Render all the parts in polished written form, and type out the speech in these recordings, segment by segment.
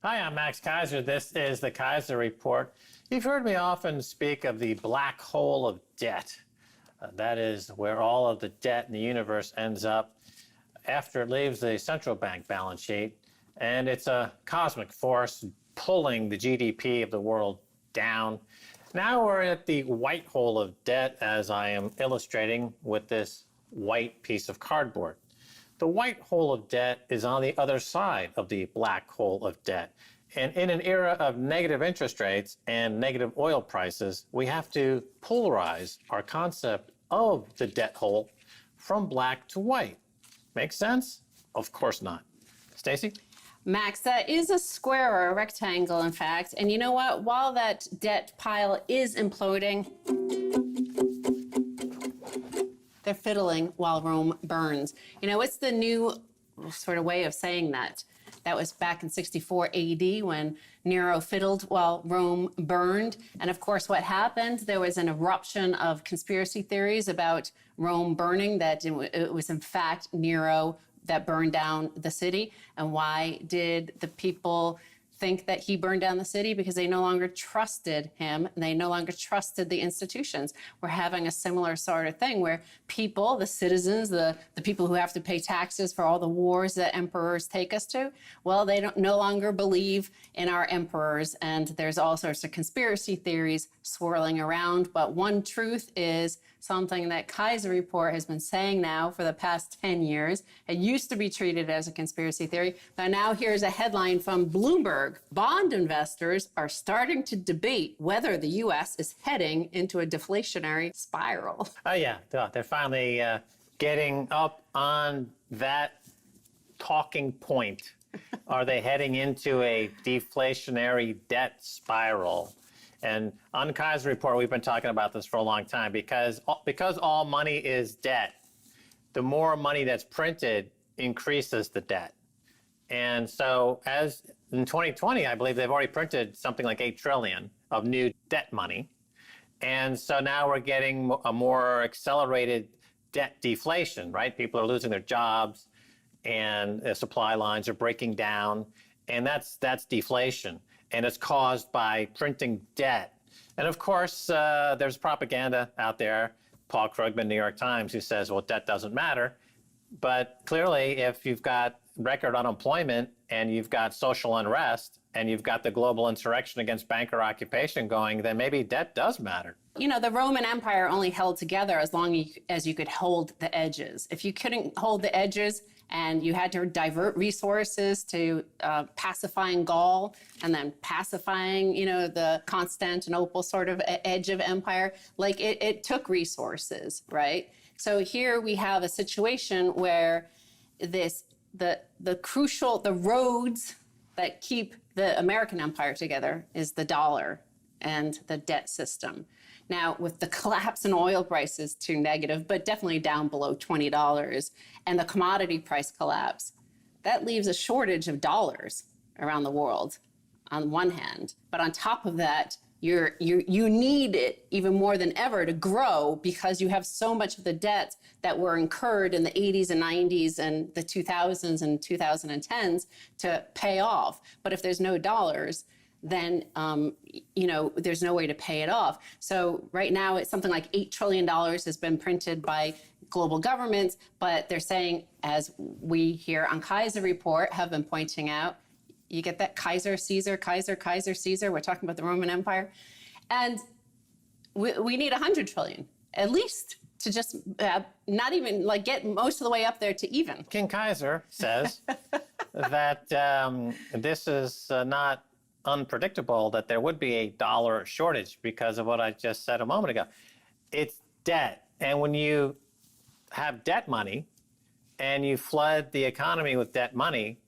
Hi, I'm Max Keiser. This is the Keiser Report. You've heard me often speak of the black hole of debt. That is where all of the debt in the universe ends up after it leaves the central bank balance sheet. And it's a cosmic force pulling the GDP of the world down. Now we're at the white hole of debt, as I am illustrating with this white piece of cardboard. The white hole of debt is on the other side of the black hole of debt. And in an era of negative interest rates and negative oil prices, we have to polarize our concept of the debt hole from black to white. Make sense? Of course not. Stacy? Max, that is a square or a rectangle, in fact. And you know what? While that debt pile is imploding, they're fiddling while Rome burns. You know, what's the new sort of way of saying that? That was back in 64 AD when Nero fiddled while Rome burned. And of course, what happened? There was an eruption of conspiracy theories about Rome burning, that it was in fact Nero that burned down the city. And why did the people think that he burned down the city? Because they no longer trusted him. And they no longer trusted the institutions. We're having a similar sort of thing where people, the citizens, the people who have to pay taxes for all the wars that emperors take us to, well, they don't no longer believe in our emperors. And there's all sorts of conspiracy theories swirling around. But one truth is something that Keiser Report has been saying now for the past 10 years. It used to be treated as a conspiracy theory, but now here's a headline from Bloomberg. Bond investors are starting to debate whether the U.S. is heading into a deflationary spiral. Oh, yeah. They're finally getting up on that talking point. Are they heading into a deflationary debt spiral? And on the Keiser Report, we've been talking about this for a long time because all money is debt. The more money that's printed increases the debt. And so as in 2020, I believe they've already printed something like 8 trillion of new debt money. And so now we're getting a more accelerated debt deflation, right? People are losing their jobs and the supply lines are breaking down. And that's deflation. And it's caused by printing debt. And of course, there's propaganda out there, Paul Krugman, New York Times, who says, well, debt doesn't matter. But clearly, if you've got record unemployment and you've got social unrest and you've got the global insurrection against banker occupation going, then maybe debt does matter. You know, the Roman Empire only held together as long as you could hold the edges. If you couldn't hold the edges and you had to divert resources to pacifying Gaul and then pacifying, the Constantinople sort of edge of empire, like it took resources, right? So here we have a situation where the roads that keep the American empire together is the dollar and the debt system. Now, with the collapse in oil prices to negative, but definitely down below $20, and the commodity price collapse, that leaves a shortage of dollars around the world on one hand. But on top of that, you need it even more than ever to grow because you have so much of the debt that were incurred in the 80s and 90s and the 2000s and 2010s to pay off. But if there's no dollars, then, there's no way to pay it off. So right now it's something like $8 trillion has been printed by global governments, but they're saying, as we here on Keiser Report have been pointing out, you get that Kaiser, Caesar, Kaiser, Caesar. We're talking about the Roman Empire. And we need 100 trillion, at least, to just not even get most of the way up there to even. King Kaiser says that this is not unpredictable, that there would be a dollar shortage because of what I just said a moment ago. It's debt. And when you have debt money and you flood the economy with debt money,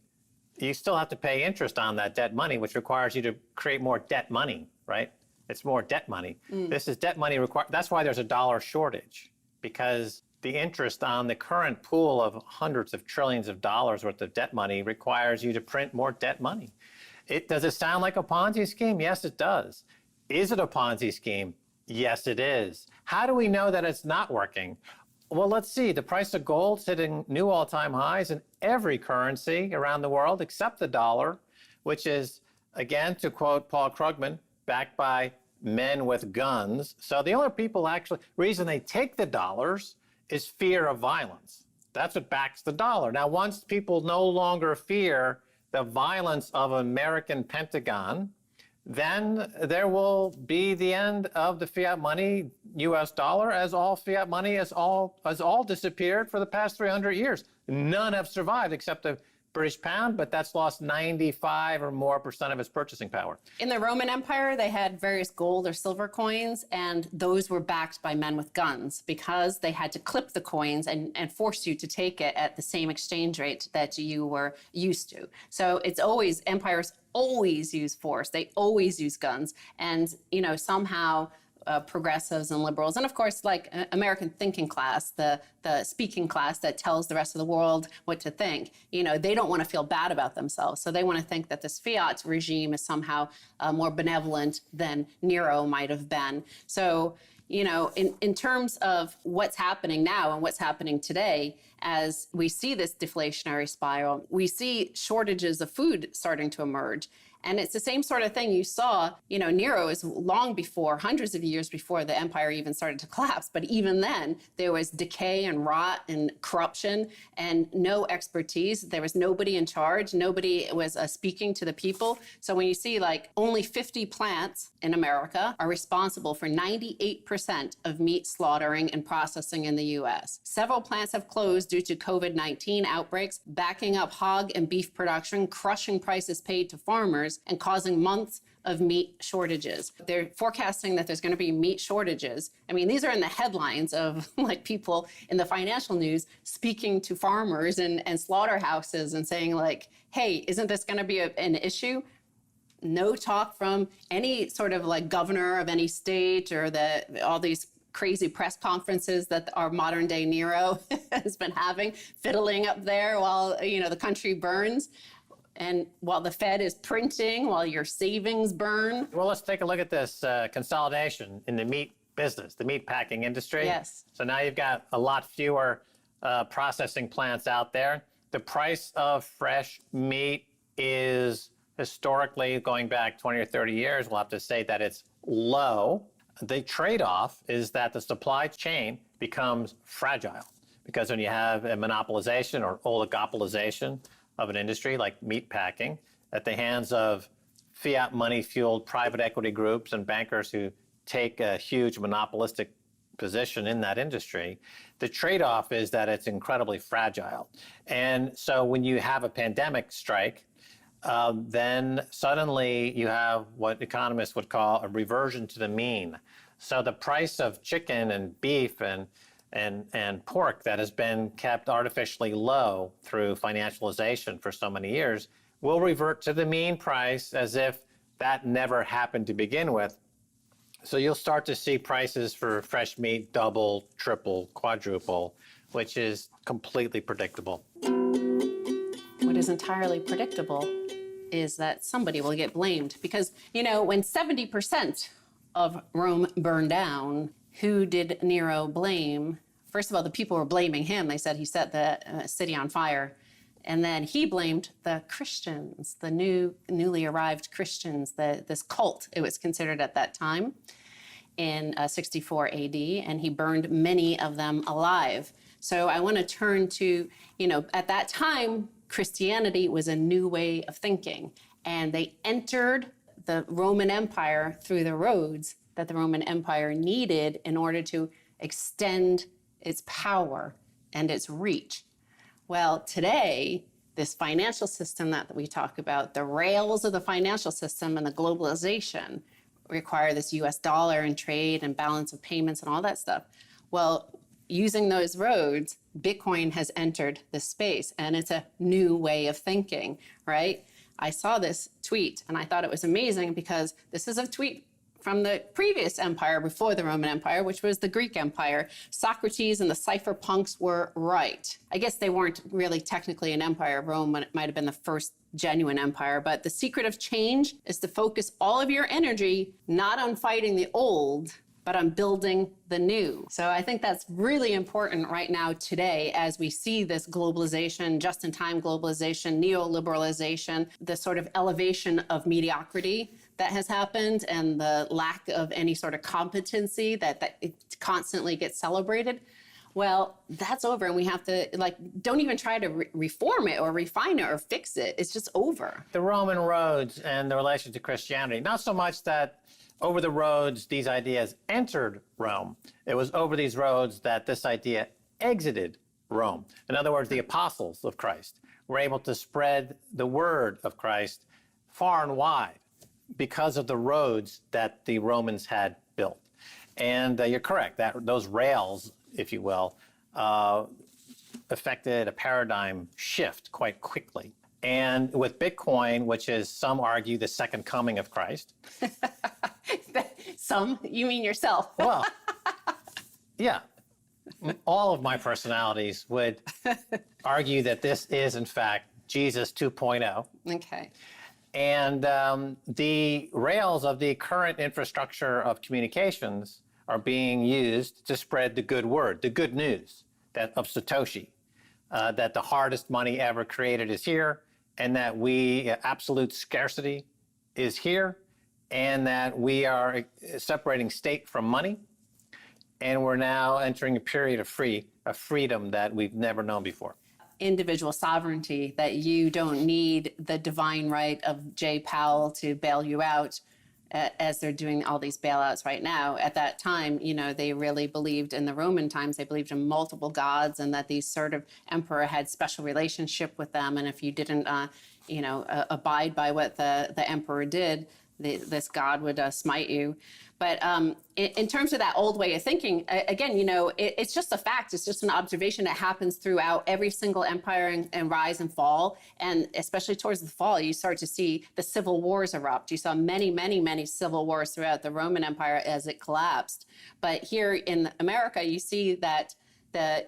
you still have to pay interest on that debt money, which requires you to create more debt money, right? It's more debt money. This is debt money that's why there's a dollar shortage, because the interest on the current pool of hundreds of trillions of dollars worth of debt money requires you to print more debt money. Does it sound like a Ponzi scheme? Yes, it does. Is it a Ponzi scheme? Yes, it is. How do we know that it's not working? Well, let's see. The price of gold's hitting new all-time highs in every currency around the world except the dollar, which is, again, to quote Paul Krugman, backed by men with guns. So the only reason they take the dollars is fear of violence. That's what backs the dollar. Now, once people no longer fear the violence of an American Pentagon, then there will be the end of the fiat money, US dollar, as all fiat money has all disappeared for the past 300 years. None have survived except the British pound, but that's lost 95% or more of its purchasing power. In the Roman Empire, they had various gold or silver coins, and those were backed by men with guns because they had to clip the coins and force you to take it at the same exchange rate that you were used to. So empires always use force. They always use guns. And, somehow progressives and liberals, and of course, like American thinking class, the speaking class that tells the rest of the world what to think, they don't want to feel bad about themselves. So they want to think that this fiat regime is somehow more benevolent than Nero might have been. So, in terms of what's happening now and what's happening today, as we see this deflationary spiral, we see shortages of food starting to emerge. And it's the same sort of thing you saw, Nero is long before, hundreds of years before the empire even started to collapse. But even then, there was decay and rot and corruption and no expertise. There was nobody in charge. Nobody was speaking to the people. So when you see only 50 plants in America are responsible for 98% of meat slaughtering and processing in the US. Several plants have closed due to COVID-19 outbreaks, backing up hog and beef production, crushing prices paid to farmers, and causing months of meat shortages. They're forecasting that there's going to be meat shortages. I mean, these are in the headlines of people in the financial news speaking to farmers and slaughterhouses and saying hey, isn't this going to be an issue? No talk from any sort of governor of any state or all these crazy press conferences that our modern day Nero has been having, fiddling up there while, the country burns. And while the Fed is printing, while your savings burn. Well, let's take a look at this consolidation in the meat business, the meat packing industry. Yes. So now you've got a lot fewer processing plants out there. The price of fresh meat is historically, going back 20 or 30 years, we'll have to say that it's low. The trade-off is that the supply chain becomes fragile because when you have a monopolization or oligopolization of an industry like meat packing at the hands of fiat money-fueled private equity groups and bankers who take a huge monopolistic position in that industry, the trade-off is that it's incredibly fragile. And so when you have a pandemic strike, then suddenly you have what economists would call a reversion to the mean. So the price of chicken and beef and pork that has been kept artificially low through financialization for so many years will revert to the mean price as if that never happened to begin with. So you'll start to see prices for fresh meat double, triple, quadruple, which is completely predictable. What is entirely predictable is that somebody will get blamed because, when 70% of Rome burned down, who did Nero blame? First of all, the people were blaming him. They said he set the city on fire. And then he blamed the Christians, the newly arrived Christians, this cult, it was considered at that time, in 64 AD, and he burned many of them alive. So I want to turn to, at that time, Christianity was a new way of thinking, and they entered the Roman Empire through the roads that the Roman Empire needed in order to extend its power and its reach. Well, today, this financial system that we talk about, the rails of the financial system and the globalization require this US dollar and trade and balance of payments and all that stuff. Well, using those roads, Bitcoin has entered the space, and it's a new way of thinking, right? I saw this tweet and I thought it was amazing because this is a tweet from the previous empire before the Roman Empire, which was the Greek Empire. Socrates and the cypherpunks were right. I guess they weren't really technically an empire. Rome might have been the first genuine empire, but the secret of change is to focus all of your energy not on fighting the old, but I'm building the new. So I think that's really important right now today as we see this globalization, just-in-time globalization, neoliberalization, the sort of elevation of mediocrity that has happened and the lack of any sort of competency that it constantly gets celebrated. Well, that's over, and we have to, don't even try to reform it or refine it or fix it. It's just over. The Roman roads and the relation to Christianity, not so much that over the roads these ideas entered Rome. It was over these roads that this idea exited Rome. In other words, the apostles of Christ were able to spread the word of Christ far and wide because of the roads that the Romans had built. And you're correct, that those rails, if you will, affected a paradigm shift quite quickly. And with Bitcoin, which is, some argue, the second coming of Christ. Some? You mean yourself? Well, yeah. All of my personalities would argue that this is, in fact, Jesus 2.0. Okay. And the rails of the current infrastructure of communications are being used to spread the good word, the good news that of Satoshi, that the hardest money ever created is here, and that absolute scarcity is here, and that we are separating state from money, and we're now entering a period of freedom that we've never known before. Individual sovereignty, that you don't need the divine right of Jay Powell to bail you out, as they're doing all these bailouts right now. At that time, they really believed, in the Roman times, they believed in multiple gods, and that these sort of emperor had special relationship with them. And if you didn't, abide by what the emperor did, this god would smite you. But in terms of that old way of thinking, again, it's just a fact. It's just an observation that happens throughout every single empire and rise and fall. And especially towards the fall, you start to see the civil wars erupt. You saw many, many, many civil wars throughout the Roman Empire as it collapsed. But here in America, you see that the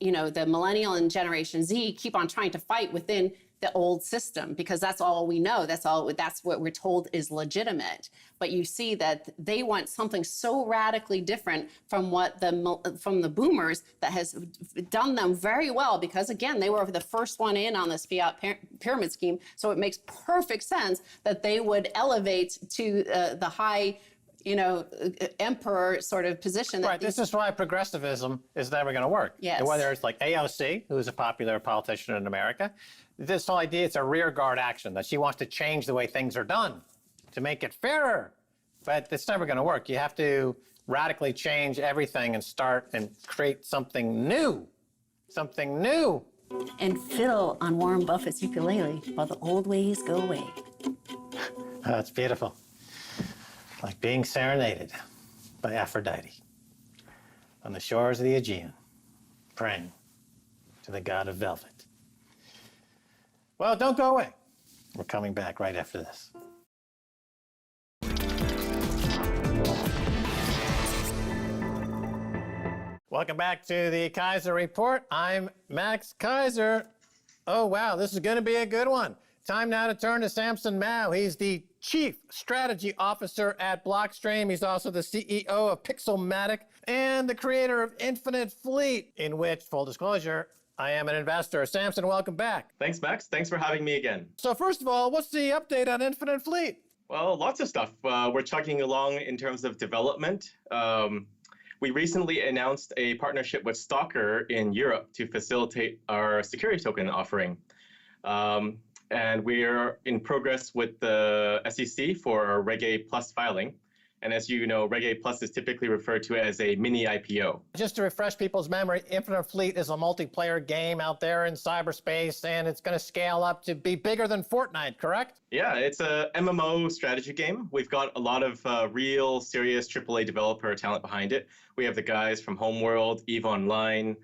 millennial and Generation Z keep on trying to fight within the old system, because that's all we know. That's what we're told is legitimate. But you see that they want something so radically different from what from the boomers that has done them very well, because again, they were the first one in on this fiat pyramid scheme. So it makes perfect sense that they would elevate to the high, emperor sort of position. Right. This is why progressivism is never going to work. Yes. And whether it's like AOC, who's a popular politician in America, this whole idea, it's a rearguard action, that she wants to change the way things are done to make it fairer. But it's never going to work. You have to radically change everything and start and create something new. Something new. And fiddle on Warren Buffett's ukulele while the old ways go away. Oh, it's beautiful. Like being serenaded by Aphrodite on the shores of the Aegean, praying to the god of velvet. Well, don't go away. We're coming back right after this. Welcome back to the Keiser Report. I'm Max Keiser. Oh, wow, this is going to be a good one. Time now to turn to Samson Mow. He's the Chief Strategy Officer at Blockstream. He's also the CEO of Pixelmatic and the creator of Infinite Fleet, in which, full disclosure, I am an investor. Samson, welcome back. Thanks, Max. Thanks for having me again. So first of all, what's the update on Infinite Fleet? Well, lots of stuff. We're chugging along in terms of development. We recently announced a partnership with Stalker in Europe to facilitate our security token offering. And we're in progress with the SEC for our Reg A Plus filing. And as you know, Reg A Plus is typically referred to as a mini IPO. Just to refresh people's memory, Infinite Fleet is a multiplayer game out there in cyberspace, and it's going to scale up to be bigger than Fortnite, correct? Yeah, it's a MMO strategy game. We've got a lot of real, serious AAA developer talent behind it. We have the guys from Homeworld, EVE Online,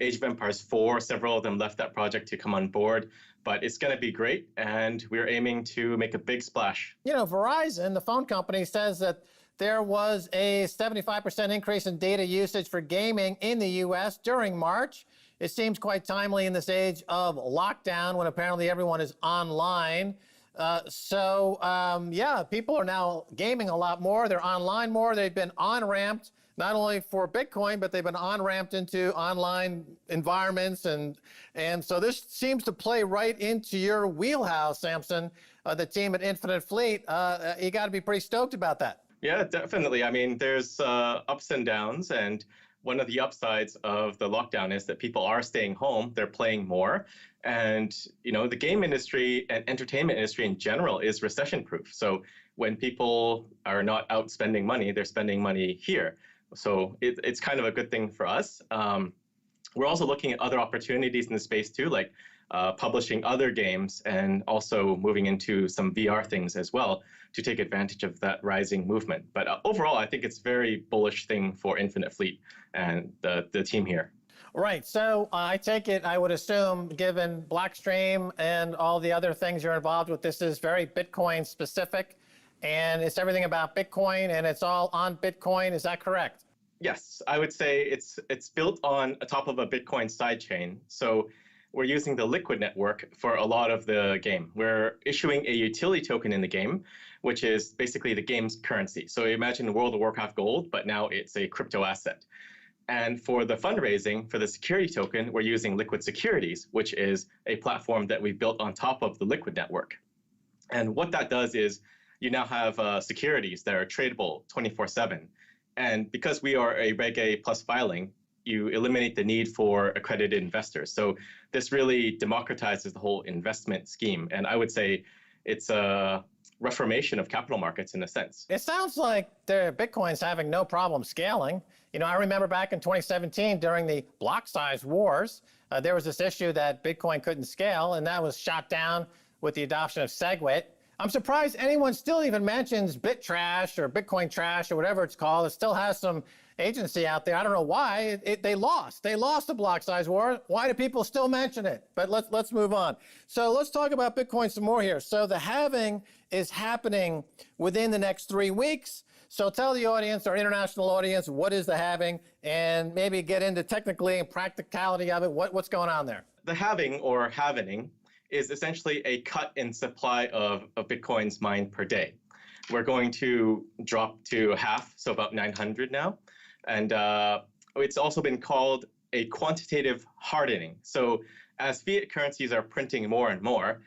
Age of Empires 4. Several of them left that project to come on board. But it's going to be great, and we're aiming to make a big splash. You know, Verizon, the phone company, says that there was a 75% increase in data usage for gaming in the U.S. during March. It seems quite timely in this age of lockdown when apparently everyone is online. Yeah, people are now gaming a lot more. They're online more. They've been on-ramped, not only for Bitcoin, but they've been on-ramped into online environments. And so this seems to play right into your wheelhouse, Samson, the team at Infinite Fleet. You got to be pretty stoked about that. Yeah, definitely. I mean, there's ups and downs, and one of the upsides of the lockdown is that people are staying home, they're playing more, and the game industry and entertainment industry in general is recession-proof. So when people are not out spending money, they're spending money here. So it's kind of a good thing for us. We're also looking at other opportunities in the space too, like publishing other games and also moving into some VR things as well to take advantage of that rising movement. But overall, I think it's a very bullish thing for Infinite Fleet and the team here. Right. So I take it, I would assume, given Blockstream and all the other things you're involved with, this is very Bitcoin specific, and it's everything about Bitcoin, and it's all on Bitcoin. Is that correct? Yes, I would say it's built on top of a Bitcoin sidechain. So we're using the Liquid network for a lot of the game. We're issuing a utility token in the game, which is basically the game's currency. So imagine World of Warcraft Gold, but now it's a crypto asset. And for the fundraising for the security token, we're using Liquid Securities, which is a platform that we built on top of the Liquid network. And what that does is you now have securities that are tradable 24/7. And because we are a Reg A plus filing, you eliminate the need for accredited investors. So this really democratizes the whole investment scheme. And I would say it's a reformation of capital markets in a sense. It sounds like the Bitcoin's having no problem scaling. I remember back in 2017 during the block size wars, there was this issue that Bitcoin couldn't scale, and that was shot down with the adoption of SegWit. I'm surprised anyone still even mentions BitTrash or Bitcoin Trash or whatever it's called. It still has some agency out there. I don't know why. They lost. They lost the block size war. Why do people still mention it? But let's move on. So let's talk about Bitcoin some more here. So the halving is happening within the next 3 weeks. So tell the audience, our international audience, what is the halving, and maybe get into technically and practicality of it. What's going on there? The halving or halvening is essentially a cut in supply of Bitcoins mined per day. We're going to drop to half, so about 900 now. And it's also been called a quantitative hardening. So as fiat currencies are printing more and more,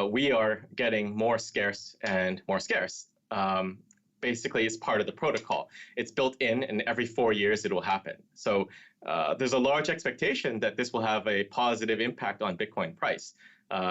we are getting more scarce and more scarce. Basically, it's part of the protocol. It's built in, and every 4 years it will happen. So there's a large expectation that this will have a positive impact on Bitcoin price.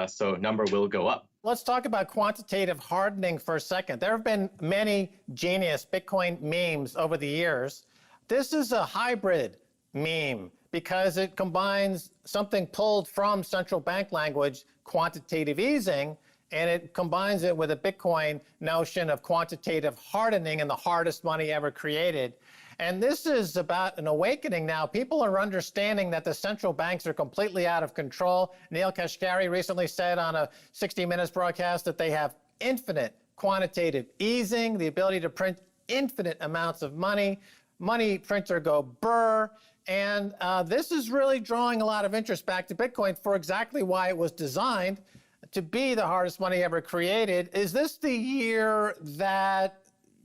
So number will go up. Let's talk about quantitative hardening for a second. There have been many genius Bitcoin memes over the years. This is a hybrid meme because it combines something pulled from central bank language, quantitative easing, and it combines it with a Bitcoin notion of quantitative hardening and the hardest money ever created. And this is about an awakening now. People are understanding that the central banks are completely out of control. Neil Kashkari recently said on a 60 Minutes broadcast that they have infinite quantitative easing, the ability to print infinite amounts of money. Money printer go burr. And this is really drawing a lot of interest back to Bitcoin for exactly why it was designed to be the hardest money ever created. Is this the year that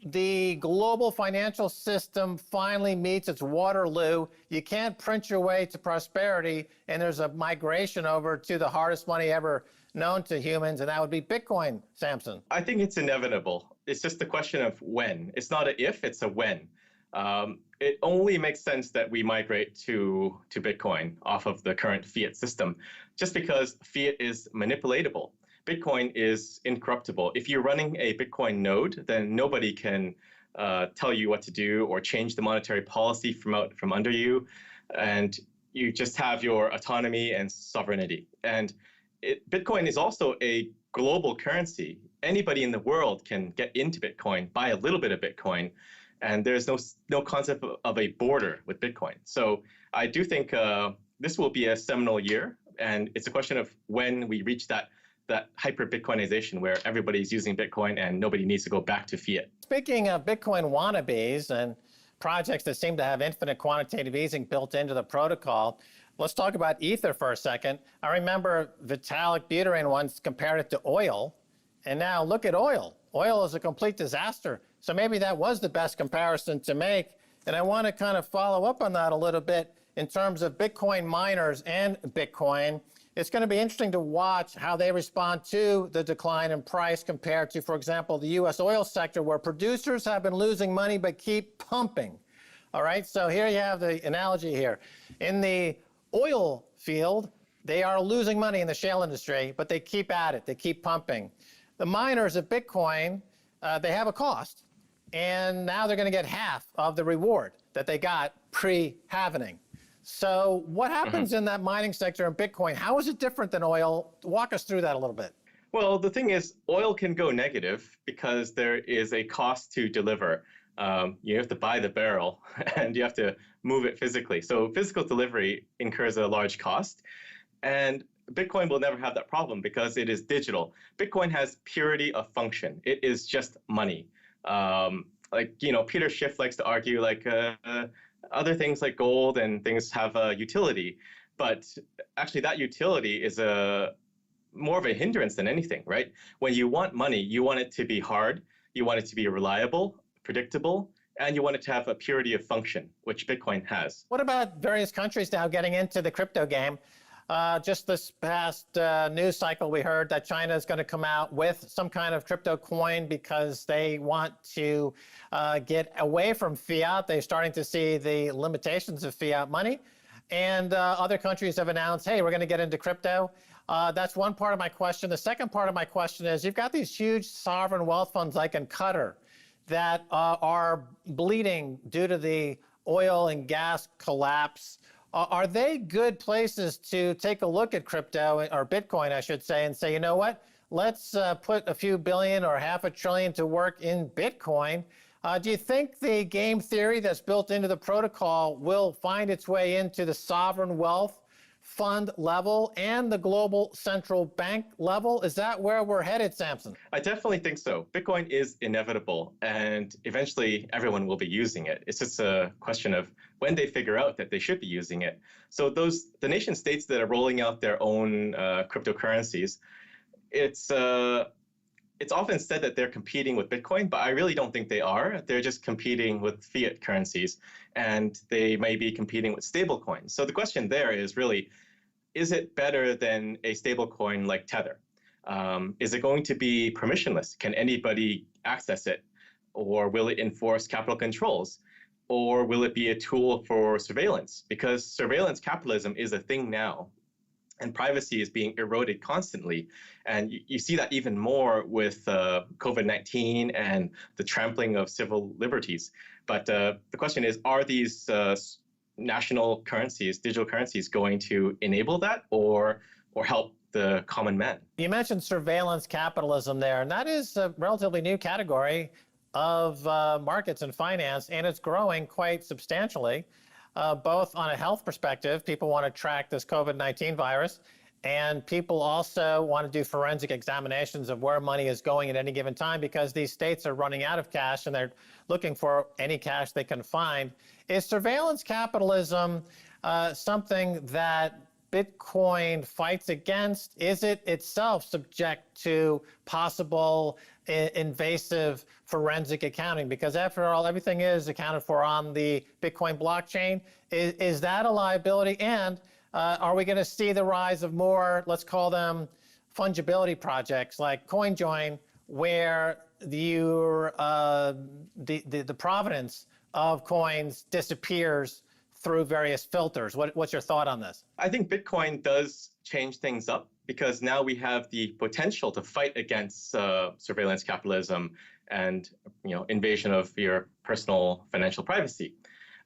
the global financial system finally meets its Waterloo? You can't print your way to prosperity, and there's a migration over to the hardest money ever known to humans, and that would be Bitcoin, Samson. I think it's inevitable. It's just a question of when. It's not a if, it's a when. It only makes sense that we migrate to Bitcoin off of the current fiat system, just because fiat is manipulatable. Bitcoin is incorruptible. If you're running a Bitcoin node, then nobody can tell you what to do or change the monetary policy from under you, and you just have your autonomy and sovereignty. And Bitcoin is also a global currency. Anybody in the world can get into Bitcoin, buy a little bit of Bitcoin, and there's no concept of a border with Bitcoin. So I do think this will be a seminal year, and it's a question of when we reach that hyper-Bitcoinization where everybody's using Bitcoin and nobody needs to go back to fiat. Speaking of Bitcoin wannabes and projects that seem to have infinite quantitative easing built into the protocol, let's talk about Ether for a second. I remember Vitalik Buterin once compared it to oil, And now look at oil. Oil is a complete disaster. So maybe that was the best comparison to make. And I want to kind of follow up on that a little bit in terms of Bitcoin miners and Bitcoin. It's going to be interesting to watch how they respond to the decline in price compared to, for example, the U.S. oil sector, where producers have been losing money but keep pumping. All right, so here you have the analogy here. In the oil field, they are losing money in the shale industry, but they keep at it. They keep pumping. The miners of Bitcoin, they have a cost, and now they're going to get half of the reward that they got pre-halvening. So what happens in that mining sector in Bitcoin? How is it different than oil? Walk us through that a little bit. Well, the thing is, oil can go negative because there is a cost to deliver. You have to buy the barrel and you have to move it physically. So physical delivery incurs a large cost. And Bitcoin will never have that problem because it is digital. Bitcoin has purity of function. It is just money. Peter Schiff likes to argue other things like gold and things have a utility, but actually that utility is more of a hindrance than anything, right? When you want money, you want it to be hard, you want it to be reliable, predictable, and you want it to have a purity of function, which Bitcoin has. What about various countries now getting into the crypto game? Just this past news cycle, we heard that China is going to come out with some kind of crypto coin because they want to get away from fiat. They're starting to see the limitations of fiat money. And other countries have announced, hey, we're going to get into crypto. That's one part of my question. The second part of my question is, you've got these huge sovereign wealth funds like in Qatar that are bleeding due to the oil and gas collapse. Are they good places to take a look at crypto, or Bitcoin, I should say, and say, you know what, let's put a few billion or half a trillion to work in Bitcoin? Do you think the game theory that's built into the protocol will find its way into the sovereign wealth fund level and the global central bank level? Is that where we're headed, Samson? I definitely think so. Bitcoin is inevitable, and eventually everyone will be using it. It's just a question of when they figure out that they should be using it. So the nation states that are rolling out their own cryptocurrencies, it's often said that they're competing with Bitcoin, but I really don't think they are. They're just competing with fiat currencies, and they may be competing with stablecoins. So the question there is really, is it better than a stablecoin like Tether? Is it going to be permissionless? Can anybody access it? Or will it enforce capital controls? Or will it be a tool for surveillance? Because surveillance capitalism is a thing now, and privacy is being eroded constantly. And you see that even more with COVID-19 and the trampling of civil liberties. But the question is, are these national currencies, digital currencies, going to enable that or help the common man? You mentioned surveillance capitalism there, and that is a relatively new category of markets and finance, and it's growing quite substantially. Both on a health perspective, people want to track this COVID-19 virus, and people also want to do forensic examinations of where money is going at any given time because these states are running out of cash and they're looking for any cash they can find. Is surveillance capitalism something that Bitcoin fights against? Is it itself subject to possible invasive forensic accounting? Because after all, everything is accounted for on the Bitcoin blockchain. Is that a liability? And are we going to see the rise of more, let's call them fungibility projects like CoinJoin, where the provenance of coins disappears through various filters? What's your thought on this? I think Bitcoin does change things up because now we have the potential to fight against surveillance capitalism and invasion of your personal financial privacy.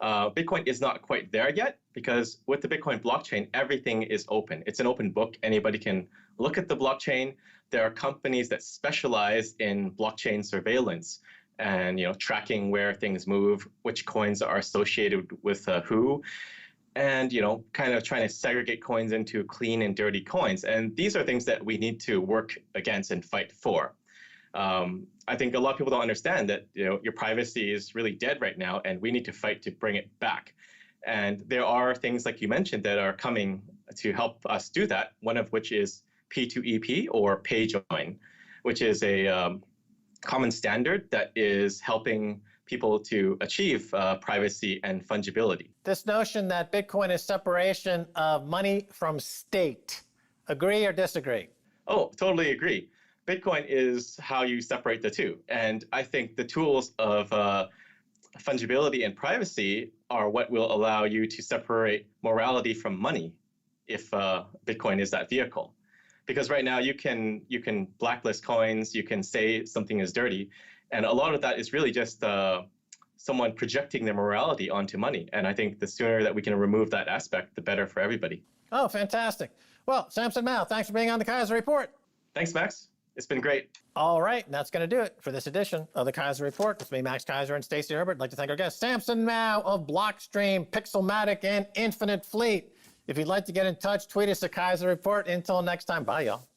Bitcoin is not quite there yet because with the Bitcoin blockchain, everything is open. It's an open book. Anybody can look at the blockchain. There are companies that specialize in blockchain surveillance and tracking where things move, which coins are associated with who, and kind of trying to segregate coins into clean and dirty coins. And these are things that we need to work against and fight for. I think a lot of people don't understand that your privacy is really dead right now, and we need to fight to bring it back. And there are things like you mentioned that are coming to help us do that. One of which is P2EP or PayJoin. which is a common standard that is helping people to achieve privacy and fungibility. This notion that Bitcoin is separation of money from state. Agree or disagree? Oh, totally agree. Bitcoin is how you separate the two. And I think the tools of fungibility and privacy are what will allow you to separate morality from money if Bitcoin is that vehicle. Because right now you can blacklist coins, you can say something is dirty, and a lot of that is really just someone projecting their morality onto money. And I think the sooner that we can remove that aspect, the better for everybody. Oh, fantastic. Well, Samson Mow, thanks for being on the Keiser Report. Thanks, Max. It's been great. All right, and that's going to do it for this edition of the Keiser Report. With me, Max Keiser, and Stacy Herbert. I'd like to thank our guests, Samson Mow of Blockstream, Pixelmatic, and Infinite Fleet. If you'd like to get in touch, tweet us at Keiser Report. Until next time, bye, y'all.